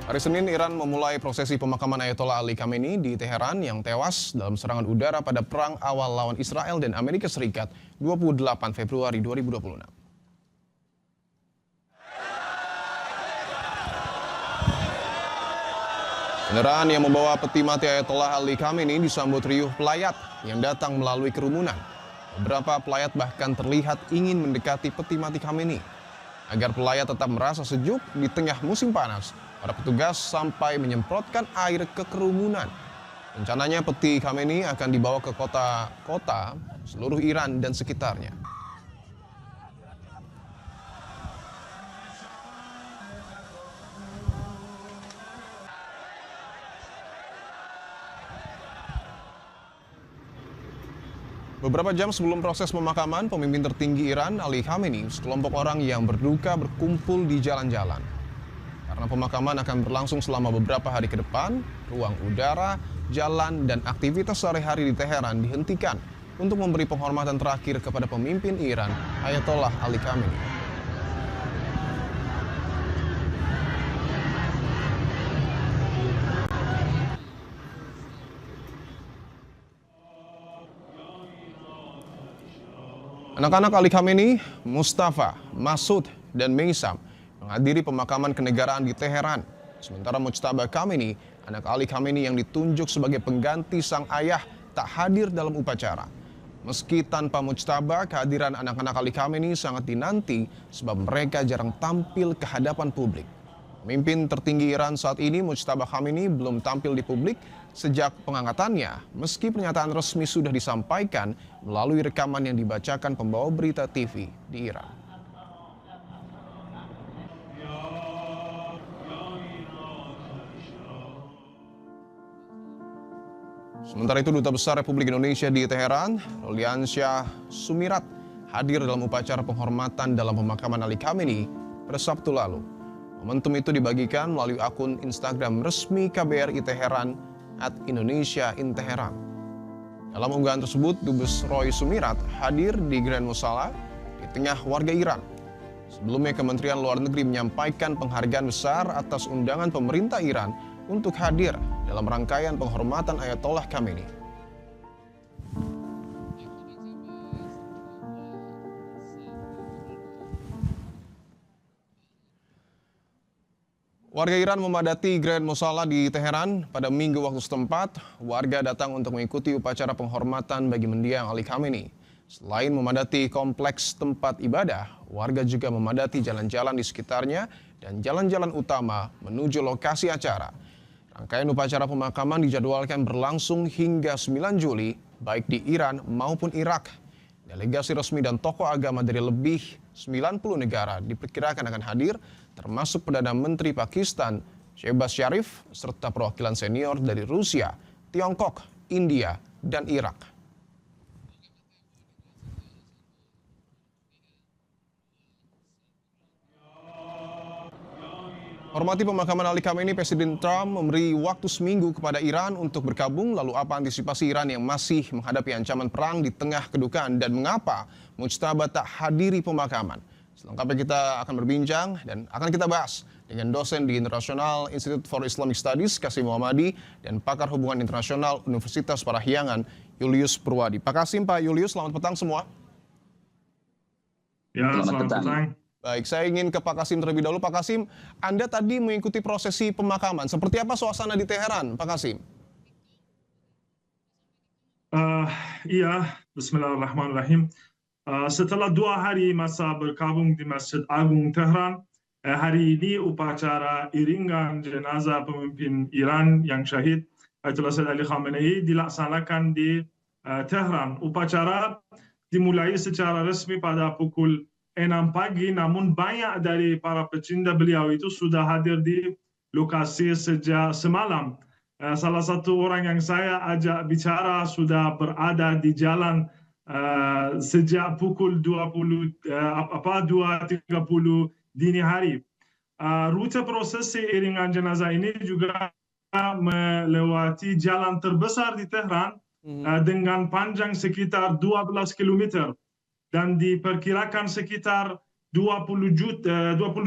Hari Senin, Iran memulai prosesi pemakaman Ayatollah Ali Khamenei di Teheran yang tewas dalam serangan udara pada perang awal lawan Israel dan Amerika Serikat 28 Februari 2026. Kendaraan yang membawa peti mati Ayatollah Ali Khamenei disambut riuh pelayat yang datang melalui kerumunan. Beberapa pelayat bahkan terlihat ingin mendekati peti mati Khamenei. Agar pelayat tetap merasa sejuk di tengah musim panas, para petugas sampai menyemprotkan air ke kerumunan. Rencananya peti Khamenei akan dibawa ke kota-kota seluruh Iran dan sekitarnya. Beberapa jam sebelum proses pemakaman pemimpin tertinggi Iran, Ali Khamenei, sekelompok orang yang berduka berkumpul di jalan-jalan. Karena pemakaman akan berlangsung selama beberapa hari ke depan, ruang udara, jalan, dan aktivitas sehari-hari di Teheran dihentikan untuk memberi penghormatan terakhir kepada pemimpin Iran, Ayatollah Ali Khamenei. Anak-anak Ali Khamenei, Mustafa, Masud, dan Meisam menghadiri pemakaman kenegaraan di Teheran. Sementara Mujtaba Khamenei, anak Ali Khamenei yang ditunjuk sebagai pengganti sang ayah, tak hadir dalam upacara. Meski tanpa Mujtaba, kehadiran anak-anak Ali Khamenei sangat dinanti sebab mereka jarang tampil ke hadapan publik. Pemimpin tertinggi Iran saat ini, Mujtaba Khamenei, belum tampil di publik sejak pengangkatannya, meski pernyataan resmi sudah disampaikan melalui rekaman yang dibacakan pembawa berita TV di Iran. Sementara itu, Duta Besar Republik Indonesia di Teheran, Roliansyah Sumirat, hadir dalam upacara penghormatan dalam pemakaman Ali Khamenei pada Sabtu lalu. Momentum itu dibagikan melalui akun Instagram resmi KBRI Teheran @Indonesia_in_Teheran. Dalam unggahan tersebut, Dubes Roy Sumirat hadir di Grand Musala di tengah warga Iran. Sebelumnya, Kementerian Luar Negeri menyampaikan penghargaan besar atas undangan pemerintah Iran untuk hadir dalam rangkaian penghormatan Ayatollah Khamenei. Warga Iran memadati Grand Musala di Teheran pada Minggu waktu setempat. Warga datang untuk mengikuti upacara penghormatan bagi mendiang Ali Khamenei. Selain memadati kompleks tempat ibadah, warga juga memadati jalan-jalan di sekitarnya dan jalan-jalan utama menuju lokasi acara. Rangkaian upacara pemakaman dijadwalkan berlangsung hingga 9 Juli, baik di Iran maupun Irak. Delegasi resmi dan tokoh agama dari lebih 90 negara diperkirakan akan hadir, termasuk Perdana Menteri Pakistan, Shehbaz Sharif, serta perwakilan senior dari Rusia, Tiongkok, India, dan Irak. Hormati pemakaman Ali Khamenei, Presiden Trump memberi waktu seminggu kepada Iran untuk bergabung. Lalu apa antisipasi Iran yang masih menghadapi ancaman perang di tengah kedukaan dan mengapa Mujtaba tak hadiri pemakaman? Selengkapnya kita akan berbincang dan akan kita bahas dengan dosen di International Institute for Islamic Studies, Qasim Muhammadi, dan pakar hubungan internasional Universitas Parahyangan, Julius Purwadi. Pak Qasim, Pak Julius, selamat petang semua. Ya, selamat petang. Baik, saya ingin ke Pak Qasim terlebih dahulu. Pak Qasim, Anda tadi mengikuti prosesi pemakaman. Seperti apa suasana di Teheran, Pak Qasim? Iya, Bismillahirrahmanirrahim. Setelah 2 hari masa berkabung di Masjid Agung Tehran, hari ini upacara iringan jenazah pemimpin Iran yang syahid Ayatollah Sayyid Ali Khamenei dilaksanakan di Tehran. Upacara dimulai secara resmi pada pukul 6 pagi, namun banyak dari para pecinta beliau itu sudah hadir di lokasi sejak semalam. Salah satu orang yang saya ajak bicara sudah berada di jalan sejak pukul 2.30 dini hari. Rute prosesi iringan jenazah ini juga melewati jalan terbesar di Tehran dengan panjang sekitar 12 km. Dan diperkirakan sekitar 20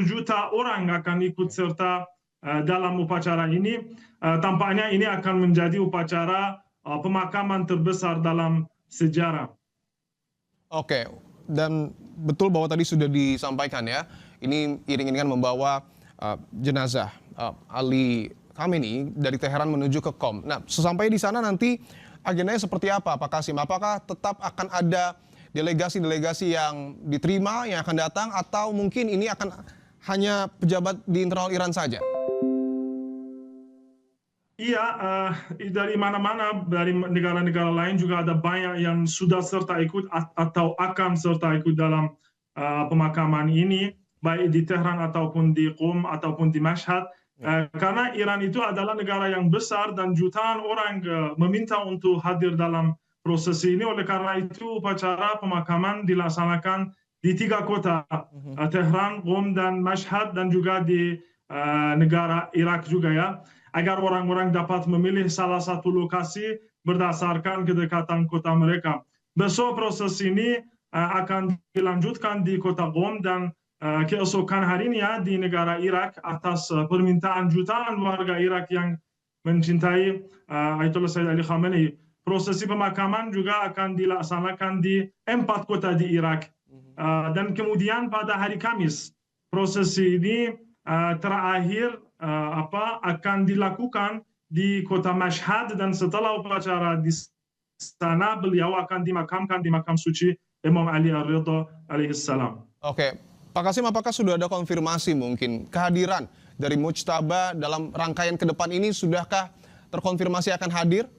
juta orang akan ikut serta dalam upacara ini. Tampaknya ini akan menjadi upacara pemakaman terbesar dalam sejarah. Oke, dan betul bahwa tadi sudah disampaikan ya, ini iring-iringan membawa jenazah Ali Khamenei dari Teheran menuju ke Qom. Nah, sesampai di sana nanti agendanya seperti apa, Pak Kasim? Apakah tetap akan ada delegasi-delegasi yang diterima yang akan datang, atau mungkin ini akan hanya pejabat di internal Iran saja? Iya, dari mana-mana, dari negara-negara lain juga ada banyak yang sudah serta ikut atau akan serta ikut dalam pemakaman ini, baik di Tehran ataupun di Qom ataupun di Mashhad. Karena Iran itu adalah negara yang besar dan jutaan orang meminta untuk hadir dalam prosesi ini. Oleh karena itu, upacara pemakaman dilaksanakan di 3 kota, Tehran, Qom, dan Mashhad, dan juga di negara Irak juga ya, agar orang-orang dapat memilih salah satu lokasi berdasarkan kedekatan kota mereka. Besok proses ini akan dilanjutkan di kota Qom, dan keesokan harinya di negara Irak atas permintaan jutaan warga Irak yang mencintai Ayatollah Sayyid Ali Khamenei. Prosesi pemakaman juga akan dilaksanakan di 4 kota di Irak. Dan kemudian pada hari Kamis, prosesi ini terakhir akan dilakukan di kota Mashhad, dan setelah upacara di sana beliau akan dimakamkan di makam suci Imam Ali Ar-Ridha alaihissalam. Oke, Pak Kasim, apakah sudah ada konfirmasi mungkin kehadiran dari Mujtaba dalam rangkaian ke depan ini, sudahkah terkonfirmasi akan hadir?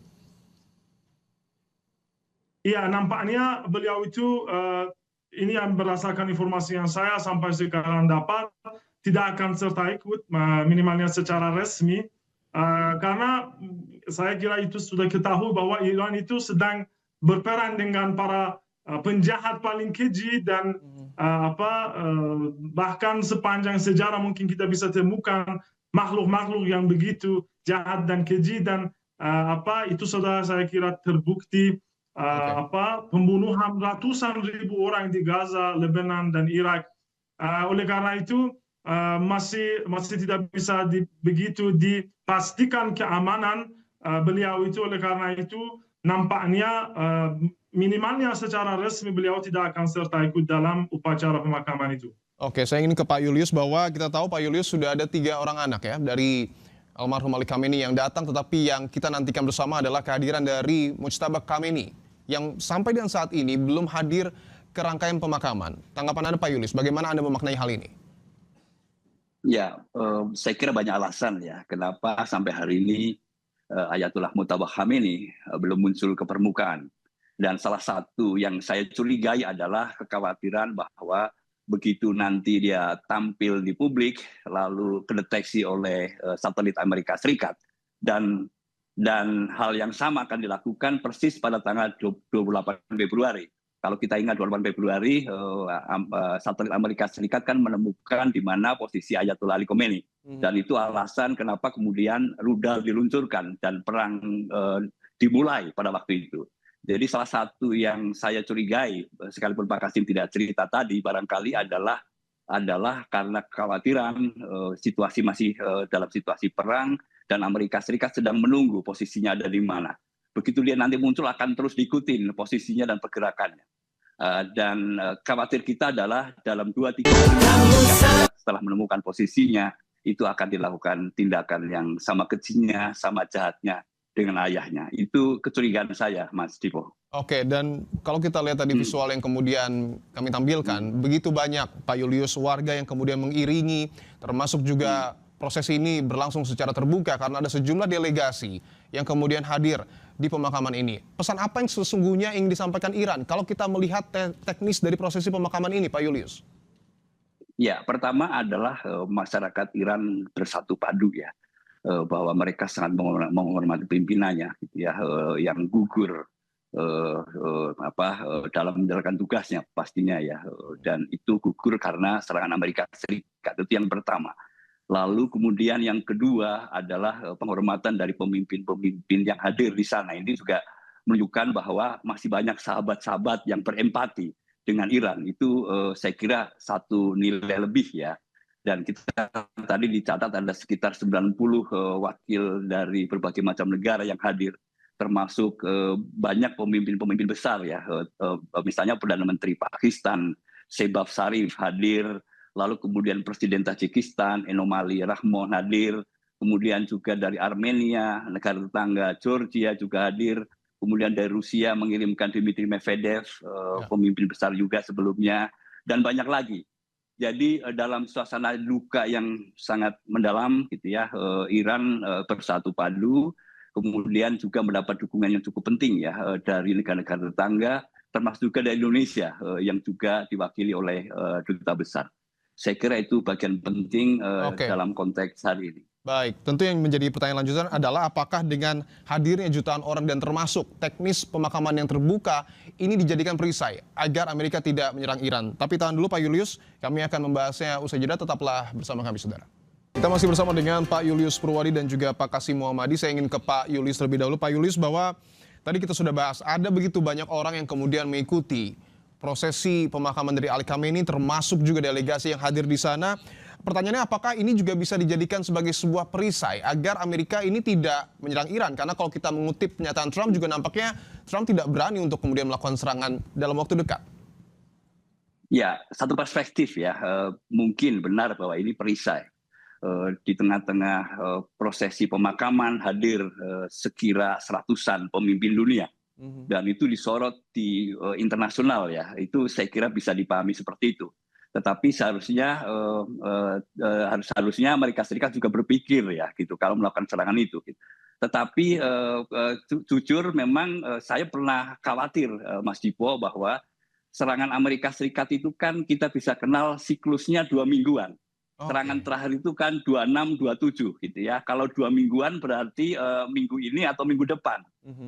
Iya, nampaknya beliau itu, ini yang berdasarkan informasi yang saya sampai sekarang dapat, tidak akan serta ikut, minimalnya secara resmi, karena saya kira itu sudah ketahui bahwa Iran itu sedang berperang dengan para penjahat paling keji, dan bahkan sepanjang sejarah mungkin kita bisa temukan makhluk-makhluk yang begitu jahat dan keji, dan itu sudah saya kira terbukti. Pembunuhan ratusan ribu orang di Gaza, Lebanon, dan Irak. Oleh karena itu masih tidak bisa begitu dipastikan keamanan beliau itu. Oleh karena itu nampaknya minimalnya secara resmi beliau tidak akan serta ikut dalam upacara pemakaman itu. Oke, saya ingin ke Pak Julius, bahwa kita tahu Pak Julius sudah ada 3 orang anak ya dari almarhum Ali Khamenei yang datang, tetapi yang kita nantikan bersama adalah kehadiran dari Mujtaba Khamenei yang sampai dengan saat ini belum hadir ke rangkaian pemakaman. Tanggapan Anda, Pak Julius, bagaimana Anda memaknai hal ini? Ya, saya kira banyak alasan ya kenapa sampai hari ini Ayatollah Mujtaba Khamenei belum muncul ke permukaan. Dan salah satu yang saya curigai adalah kekhawatiran bahwa begitu nanti dia tampil di publik, lalu kedeteksi oleh satelit Amerika Serikat, dan hal yang sama akan dilakukan persis pada tanggal 28 Februari. Kalau kita ingat 28 Februari, satelit Amerika Serikat kan menemukan di mana posisi Ayatollah Ali Khamenei. Dan itu alasan kenapa kemudian rudal diluncurkan dan perang dimulai pada waktu itu. Jadi salah satu yang saya curigai, sekalipun Pak Kasim tidak cerita tadi, barangkali adalah karena kekhawatiran situasi masih dalam situasi perang, dan Amerika Serikat sedang menunggu posisinya ada di mana. Begitu dia nanti muncul akan terus diikutin posisinya dan pergerakannya. Dan khawatir kita adalah dalam 2-3 hari setelah menemukan posisinya, itu akan dilakukan tindakan yang sama kejinya, sama jahatnya dengan ayahnya. Itu kecurigaan saya, Mas Dipo. Oke, dan kalau kita lihat tadi visual yang kemudian kami tampilkan, begitu banyak, Pak Julius, warga yang kemudian mengiringi, termasuk juga proses ini berlangsung secara terbuka karena ada sejumlah delegasi yang kemudian hadir di pemakaman ini. Pesan apa yang sesungguhnya ingin disampaikan Iran kalau kita melihat teknis dari prosesi pemakaman ini, Pak Julius? Ya, pertama adalah masyarakat Iran bersatu padu ya, bahwa mereka sangat menghormati pimpinannya, gitu ya, yang gugur dalam menjalankan tugasnya pastinya ya, dan itu gugur karena serangan Amerika Serikat. Itu yang pertama. Lalu kemudian yang kedua adalah penghormatan dari pemimpin-pemimpin yang hadir di sana. Ini juga menunjukkan bahwa masih banyak sahabat-sahabat yang berempati dengan Iran. Itu saya kira satu nilai lebih ya. Dan kita tadi dicatat ada sekitar 90 wakil dari berbagai macam negara yang hadir, termasuk banyak pemimpin-pemimpin besar ya. Misalnya Perdana Menteri Pakistan, Shehbaz Sharif hadir, lalu kemudian Presiden Tajikistan, Emomali Rahmon hadir, kemudian juga dari Armenia, negara tetangga Georgia juga hadir, kemudian dari Rusia mengirimkan Dmitry Medvedev, pemimpin besar juga sebelumnya, dan banyak lagi. Jadi dalam suasana duka yang sangat mendalam gitu ya, Iran bersatu padu, kemudian juga mendapat dukungan yang cukup penting ya dari negara-negara tetangga, termasuk juga dari Indonesia yang juga diwakili oleh duta besar. Saya kira itu bagian penting dalam konteks hari ini. Baik, tentu yang menjadi pertanyaan lanjutan adalah apakah dengan hadirnya jutaan orang dan termasuk teknis pemakaman yang terbuka, ini dijadikan perisai agar Amerika tidak menyerang Iran. Tapi tahan dulu Pak Julius, kami akan membahasnya usai jeda, tetaplah bersama kami saudara. Kita masih bersama dengan Pak Julius Purwadi dan juga Pak Kasim Muhammadi. Saya ingin ke Pak Julius terlebih dahulu. Pak Julius, bahwa tadi kita sudah bahas, ada begitu banyak orang yang kemudian mengikuti prosesi pemakaman dari Ali Khamenei, termasuk juga delegasi yang hadir di sana. Pertanyaannya, apakah ini juga bisa dijadikan sebagai sebuah perisai agar Amerika ini tidak menyerang Iran? Karena kalau kita mengutip pernyataan Trump juga nampaknya Trump tidak berani untuk kemudian melakukan serangan dalam waktu dekat. Ya, satu perspektif ya, mungkin benar bahwa ini perisai. Di tengah-tengah prosesi pemakaman hadir sekira seratusan pemimpin dunia. Dan itu disorot di internasional ya, itu saya kira bisa dipahami seperti itu. Tetapi harusnya Amerika Serikat juga berpikir ya gitu kalau melakukan serangan itu. Gitu. Tetapi jujur memang saya pernah khawatir Mas Dipo bahwa serangan Amerika Serikat itu kan kita bisa kenal siklusnya 2 mingguan. Serangan terakhir itu kan 26-27 gitu ya. Kalau 2 mingguan berarti minggu ini atau minggu depan.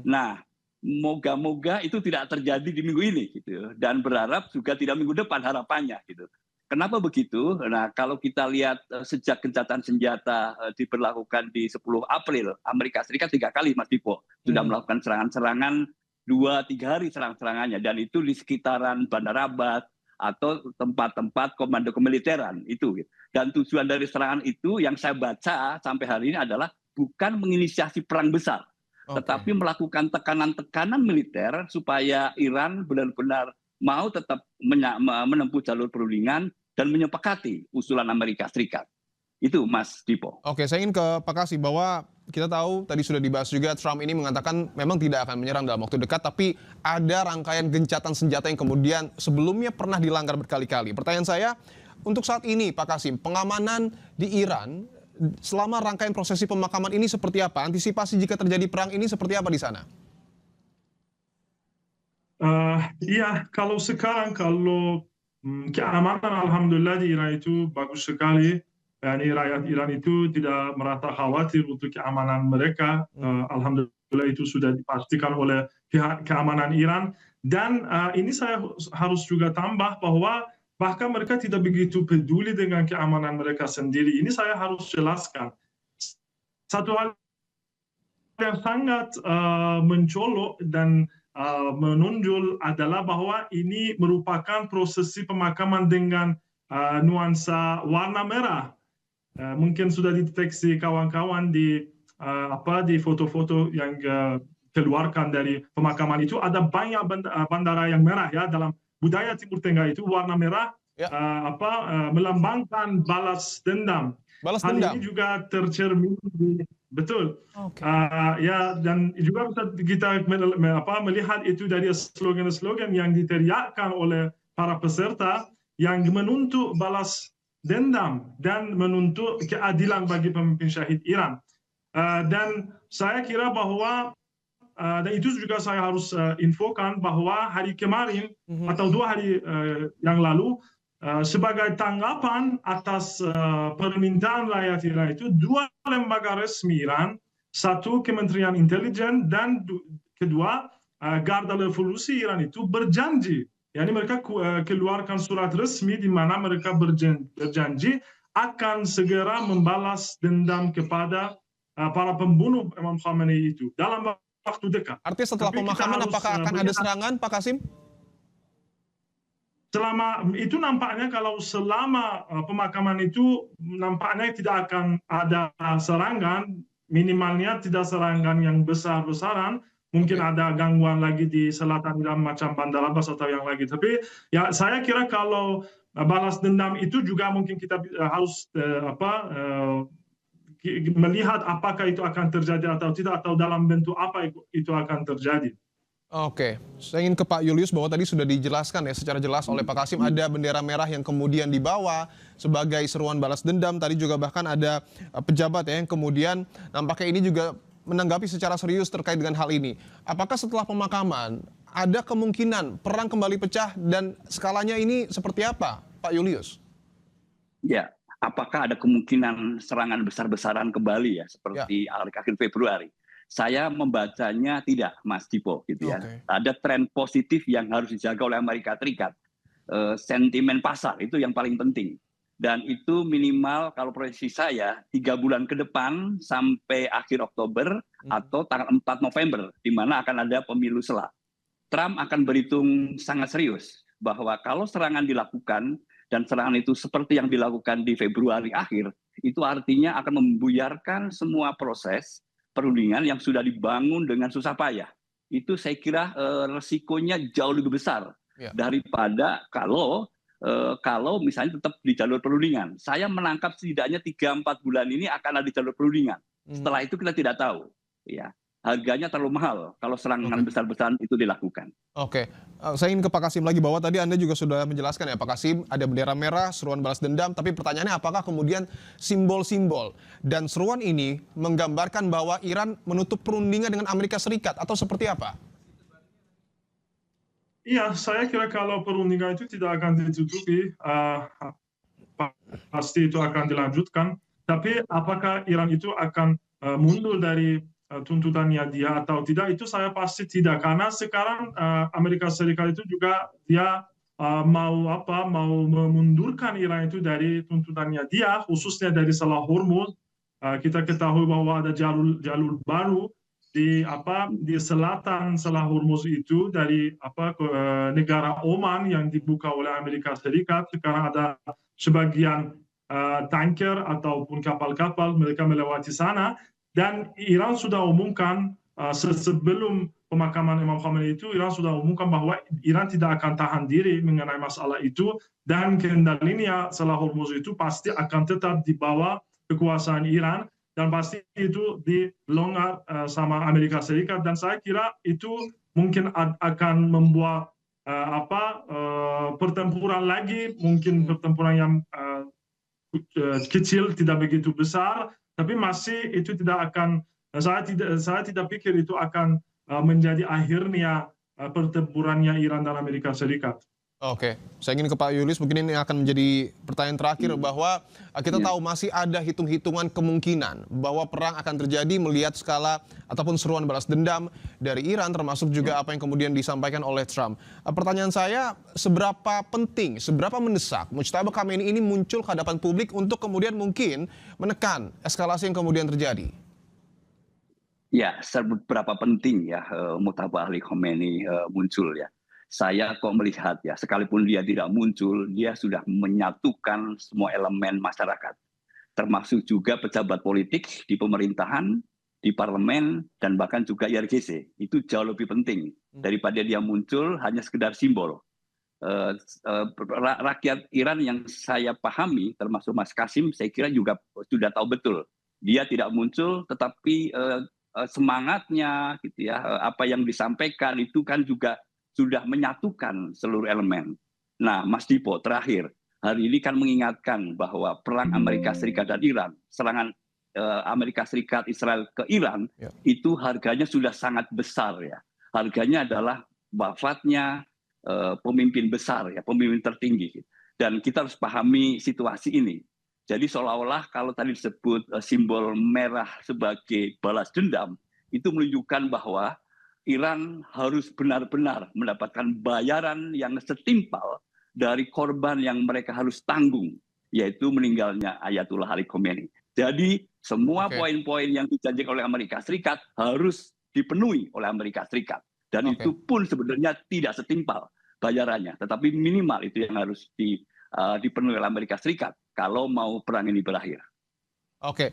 Nah, moga-moga itu tidak terjadi di minggu ini gitu, dan berharap juga tidak minggu depan harapannya gitu. Kenapa begitu? Nah, kalau kita lihat sejak gencatan senjata diberlakukan di 10 April, Amerika Serikat 3 kali Mas Dipo sudah melakukan serangan-serangan, 2-3 hari serang-serangannya, dan itu di sekitaran Bandar Abbas atau tempat-tempat komando kemiliteran itu. Dan tujuan dari serangan itu yang saya baca sampai hari ini adalah bukan menginisiasi perang besar, tetapi melakukan tekanan-tekanan militer supaya Iran benar-benar mau tetap menempuh jalur perundingan dan menyepakati usulan Amerika Serikat. Itu Mas Dipo. Oke, saya ingin ke Pak Kasim, bahwa kita tahu tadi sudah dibahas juga, Trump ini mengatakan memang tidak akan menyerang dalam waktu dekat, tapi ada rangkaian gencatan senjata yang kemudian sebelumnya pernah dilanggar berkali-kali. Pertanyaan saya, untuk saat ini Pak Kasim, pengamanan di Iran selama rangkaian prosesi pemakaman ini seperti apa? Antisipasi jika terjadi perang ini seperti apa di sana? Iya, kalau sekarang keamanan alhamdulillah di Iran itu bagus sekali. Yani rakyat Iran itu tidak merasa khawatir untuk keamanan mereka. Alhamdulillah itu sudah dipastikan oleh pihak keamanan Iran. Dan ini saya harus juga tambah bahwa bahkan mereka tidak begitu peduli dengan keamanan mereka sendiri. Ini saya harus jelaskan. Satu hal yang sangat mencolok dan menonjol adalah bahwa ini merupakan prosesi pemakaman dengan nuansa warna merah. Mungkin sudah dideteksi kawan-kawan di foto-foto yang keluarkan dari pemakaman itu, ada banyak bandara yang merah ya. Dalam budaya Timur Tengah itu warna merah melambangkan balas dendam. Hal ini juga tercermin di betul. Ya, dan juga bisa kita melihat itu dari slogan-slogan yang diteriakkan oleh para peserta yang menuntut balas dendam dan menuntut keadilan bagi pemimpin syahid Iran. Dan saya kira bahwa dan itu juga saya harus infokan bahwa hari kemarin atau 2 hari yang lalu, sebagai tanggapan atas permintaan rakyat Iran itu, 2 lembaga resmi Iran, 1 Kementerian Intelijen dan 2 Garda Revolusi Iran itu berjanji. Yani mereka keluarkan surat resmi di mana mereka berjanji akan segera membalas dendam kepada para pembunuh Imam Khamenei itu dalam waktu dekat. Artinya setelah pemakaman apakah akan ada serangan, Pak Kasim? selama itu nampaknya kalau selama pemakaman itu nampaknya tidak akan ada serangan, minimalnya tidak serangan yang besar-besaran. Mungkin Oke. ada gangguan lagi di selatan Iran macam Bandar Abbas atau yang lagi. Tapi ya saya kira kalau balas dendam itu juga mungkin kita harus melihat apakah itu akan terjadi atau tidak, atau dalam bentuk apa itu akan terjadi. Oke, saya ingin ke Pak Julius bahwa tadi sudah dijelaskan ya secara jelas oleh Pak Kasim ada bendera merah yang kemudian dibawa sebagai seruan balas dendam. Tadi juga bahkan ada pejabat ya yang kemudian nampaknya ini juga menanggapi secara serius terkait dengan hal ini. Apakah setelah pemakaman ada kemungkinan perang kembali pecah dan skalanya ini seperti apa, Pak Julius? Ya, apakah ada kemungkinan serangan besar-besaran kembali ya Ya, seperti akhir Februari? Saya membacanya tidak, Mas Dipo, gitu ya. oke. Ada tren positif yang harus dijaga oleh Amerika Serikat. Sentimen pasar itu yang paling penting. Dan itu minimal kalau proyeksi saya 3 bulan ke depan sampai akhir Oktober atau tanggal 4 November, di mana akan ada pemilu sela. Trump akan berhitung sangat serius bahwa kalau serangan dilakukan dan serangan itu seperti yang dilakukan di Februari akhir, itu artinya akan membuyarkan semua proses perundingan yang sudah dibangun dengan susah payah. Itu saya kira resikonya jauh lebih besar Ya. daripada kalau misalnya tetap di jalur perundingan. Saya menangkap setidaknya 3-4 bulan ini akan ada di jalur perundingan. Setelah itu kita tidak tahu. Ya, harganya terlalu mahal kalau serangan Oke. besar-besaran itu dilakukan. Oke, saya ingin ke Pak Kasim lagi bahwa tadi Anda juga sudah menjelaskan ya Pak Kasim ada bendera merah, seruan balas dendam, tapi pertanyaannya apakah kemudian simbol-simbol dan seruan ini menggambarkan bahwa Iran menutup perundingan dengan Amerika Serikat atau seperti apa? Iya, saya kira kalau perundingan itu tidak akan ditutupi, pasti itu akan dilanjutkan. Tapi apakah Iran itu akan mundur dari tuntutannya dia atau tidak, itu saya pasti tidak. Karena sekarang Amerika Serikat itu juga dia mau memundurkan Iran itu dari tuntutannya dia, khususnya dari Selat Hormuz. Kita ketahui bahwa ada jalur baru di selatan Selat Hormuz itu dari negara Oman yang dibuka oleh Amerika Serikat. Sekarang ada sebagian tanker ataupun kapal-kapal mereka melewati sana, dan Iran sudah umumkan sebelum pemakaman Imam Khamenei itu, Iran sudah umumkan bahwa Iran tidak akan tahan diri mengenai masalah itu, dan kendalinya Selat Hormuz itu pasti akan tetap di bawah kekuasaan Iran, dan pasti itu dilonggar sama Amerika Serikat. Dan saya kira itu mungkin akan membuat pertempuran lagi, mungkin pertempuran yang kecil, tidak begitu besar, tapi masih itu tidak akan, saya tidak pikir itu akan menjadi akhirnya pertempurannya Iran dan Amerika Serikat. Oke, saya ingin ke Pak Julius, mungkin ini akan menjadi pertanyaan terakhir bahwa kita tahu masih ada hitung-hitungan kemungkinan bahwa perang akan terjadi melihat skala ataupun seruan balas dendam dari Iran, termasuk juga apa yang kemudian disampaikan oleh Trump. Pertanyaan saya, seberapa penting, seberapa mendesak Mujtaba Khamenei ini muncul ke hadapan publik untuk kemudian mungkin menekan eskalasi yang kemudian terjadi? Ya, seberapa penting ya Mujtaba Ali Khomeini muncul ya. Saya kok melihat ya, sekalipun dia tidak muncul, dia sudah menyatukan semua elemen masyarakat, termasuk juga pejabat politik di pemerintahan, di parlemen, dan bahkan juga IRGC. Itu jauh lebih penting daripada dia muncul hanya sekedar simbol. Rakyat Iran yang saya pahami, termasuk Mas Kasim, saya kira juga sudah tahu betul. Dia tidak muncul, tetapi semangatnya, gitu ya, apa yang disampaikan itu kan juga sudah menyatukan seluruh elemen. Nah, Mas Dipo, terakhir, hari ini kan mengingatkan bahwa perang Amerika Serikat dan Iran, serangan Amerika Serikat Israel ke Iran, itu harganya sudah sangat besar ya. Harganya adalah wafatnya pemimpin besar ya, pemimpin tertinggi. Dan kita harus pahami situasi ini. Jadi seolah-olah kalau tadi disebut simbol merah sebagai balas dendam, itu menunjukkan bahwa Iran harus benar-benar mendapatkan bayaran yang setimpal dari korban yang mereka harus tanggung, yaitu meninggalnya Ayatullah Ali Khomeini. Jadi semua poin-poin yang dijanjikan oleh Amerika Serikat harus dipenuhi oleh Amerika Serikat. Dan itu pun sebenarnya tidak setimpal. bayarannya, tetapi minimal itu yang harus dipenuhi oleh Amerika Serikat kalau mau perang ini berakhir. Oke,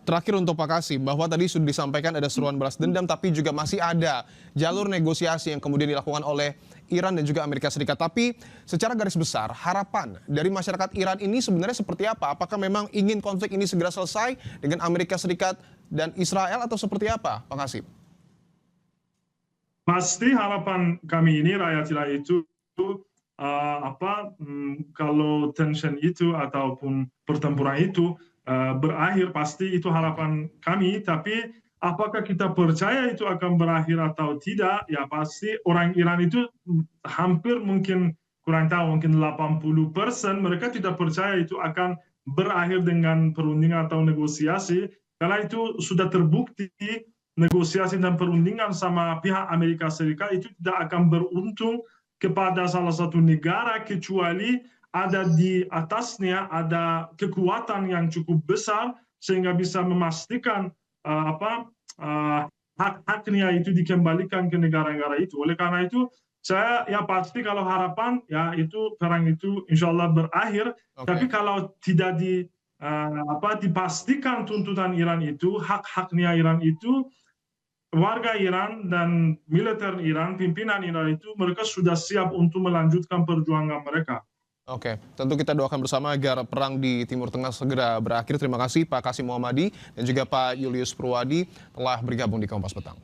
terakhir untuk Pak Kasim, bahwa tadi sudah disampaikan ada seruan balas dendam, tapi juga masih ada jalur negosiasi yang kemudian dilakukan oleh Iran dan juga Amerika Serikat. Tapi secara garis besar, harapan dari masyarakat Iran ini sebenarnya seperti apa? Apakah memang ingin konflik ini segera selesai dengan Amerika Serikat dan Israel atau seperti apa, Pak Kasim? Pasti harapan kami ini rakyat Iran itu kalau tension itu ataupun pertempuran itu berakhir, pasti itu harapan kami. Tapi apakah kita percaya itu akan berakhir atau tidak, ya pasti orang Iran itu hampir mungkin kurang tahu, mungkin 80% mereka tidak percaya itu akan berakhir dengan perundingan atau negosiasi, karena itu sudah terbukti negosiasi dan perundingan sama pihak Amerika Serikat itu tidak akan beruntung kepada salah satu negara, kecuali ada di atasnya ada kekuatan yang cukup besar sehingga bisa memastikan hak-haknya itu dikembalikan ke negara-negara itu. Oleh karena itu saya ya pasti kalau harapan ya itu perang itu insya Allah berakhir. Tapi kalau tidak dipastikan tuntutan Iran itu, hak-haknya Iran itu, warga Iran dan militer Iran, pimpinan Iran itu mereka sudah siap untuk melanjutkan perjuangan mereka. Oke, tentu kita doakan bersama agar perang di Timur Tengah segera berakhir. Terima kasih Pak Kasim Muhammadi dan juga Pak Julius Purwadi telah bergabung di Kompas Petang.